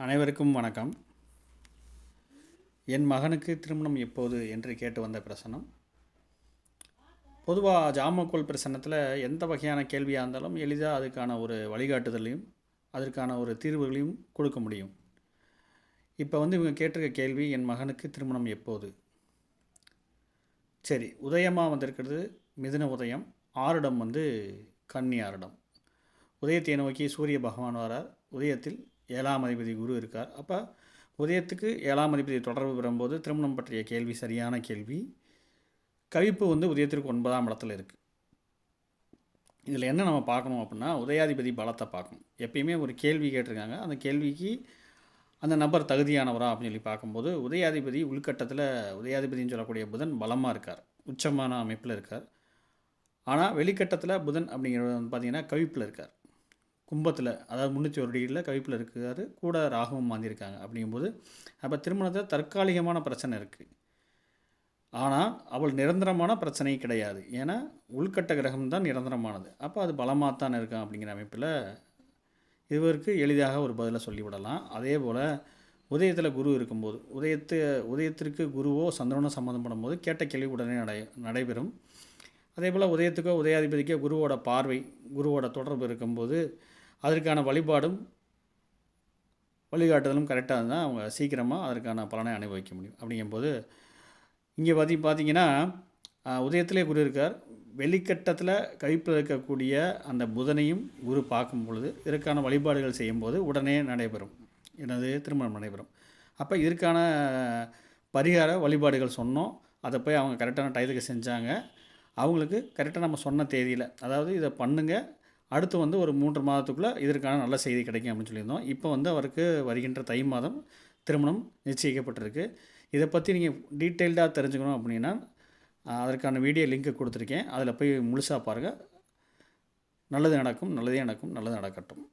அனைவருக்கும் வணக்கம். என் மகனுக்கு திருமணம் எப்போது என்று கேட்டு வந்த பிரசனம். பொதுவாக ஜாமக்கோல் பிரசன்னத்தில் எந்த வகையான கேள்வியாக இருந்தாலும் எளிதாக அதுக்கான ஒரு வழிகாட்டுதலையும் அதற்கான ஒரு தீர்வுகளையும் கொடுக்க முடியும். இப்போ இவங்க கேட்டிருக்க கேள்வி, என் மகனுக்கு திருமணம் எப்போது. சரி, உதயமாக வந்திருக்கிறது மிதுன உதயம், ஆருடம் கன்னி ஆருடம். உதயத்தை நோக்கி சூரிய பகவான் வரார். உதயத்தில் 7ஆம் அதிபதி குரு இருக்கார். அப்போ உதயத்துக்கு 7ஆம் அதிபதி தொடர்பு பெறும்போது திருமணம் பற்றிய கேள்வி சரியான கேள்வி. கவிப்பு உதயத்திற்கு 9ஆம் இடத்துல இருக்குது. இதில் என்ன நம்ம பார்க்கணும் அப்படின்னா, உதயாதிபதி பலத்தை பார்க்கணும். எப்பயுமே ஒரு கேள்வி கேட்டிருக்காங்க, அந்த கேள்விக்கு அந்த நபர் தகுதியானவரா அப்படின்னு சொல்லி பார்க்கும்போது உதயாதிபதி உள்கட்டத்தில் உதயாதிபதினு சொல்லக்கூடிய புதன் பலமாக இருக்கார், உச்சமான அமைப்பில் இருக்கார். ஆனால் வெளிக்கட்டத்தில் புதன் அப்படிங்கிறது பார்த்திங்கன்னா கவிப்பில் இருக்கார், கும்பத்தில், அதாவது 301 டிகிரியில் கவிப்பில் இருக்கார். கூட ராகுவும் மாந்திருக்காங்க. அப்படிங்கும்போது அப்போ திருமணத்தில் தற்காலிகமான பிரச்சனை இருக்குது. ஆனால் அவள் நிரந்தரமான பிரச்சனை கிடையாது. ஏன்னா உள்கட்ட கிரகம் தான் நிரந்தரமானது. அப்போ அது பலமாக தான் இருக்கான். அப்படிங்கிற அமைப்பில் இவருக்கு எளிதாக ஒரு பதிலை சொல்லிவிடலாம். அதே போல் உதயத்தில் குரு இருக்கும்போது உதயத்திற்கு குருவோ சந்திரனோ சம்மந்தப்படும் போது கேட்ட கேள்வி உடனே நடைபெறும். அதே போல் உதயத்துக்கோ உதயாதிபதிக்கோ குருவோட பார்வை, குருவோட தொடர்பு இருக்கும்போது அதற்கான வழிபாடும் வழிகாட்டுதலும் கரெக்டாக இருந்தால் அவங்க சீக்கிரமாக அதற்கான பலனை அனுபவிக்க முடியும். அப்படிங்கும்போது இங்கே பார்த்திங்கன்னா உதயத்திலே குரு இருக்கார். வெளிக்கட்டத்தில் கவிப்பில் இருக்கக்கூடிய அந்த புதனையும் குரு பார்க்கும் பொழுது இதற்கான வழிபாடுகள் செய்யும்போது உடனே நடைபெறும், திருமணம் நடைபெறும். அப்போ இதற்கான பரிகார வழிபாடுகள் சொன்னோம். அதை போய் அவங்க கரெக்டான டயத்துக்கு செஞ்சாங்க. அவங்களுக்கு கரெக்டாக நம்ம சொன்ன தேதியில், அதாவது இதை பண்ணுங்கள், அடுத்து ஒரு 3 மாதத்துக்குள்ளே இதற்கான நல்ல செய்தி கிடைக்கும் அப்படின்னு சொல்லியிருந்தோம். இப்போ அவருக்கு வருகின்ற தை மாதம் திருமணம் நிச்சயிக்கப்பட்டிருக்கு. இதை பற்றி நீங்கள் டீட்டெயில்டாக தெரிஞ்சுக்கணும் அப்படின்னா அதற்கான வீடியோ லிங்க்கு கொடுத்துருக்கேன். அதில் போய் முழுசாக பாருங்கள். நல்லது நடக்கும், நல்லதே நடக்கும், நல்லது நடக்கட்டும்.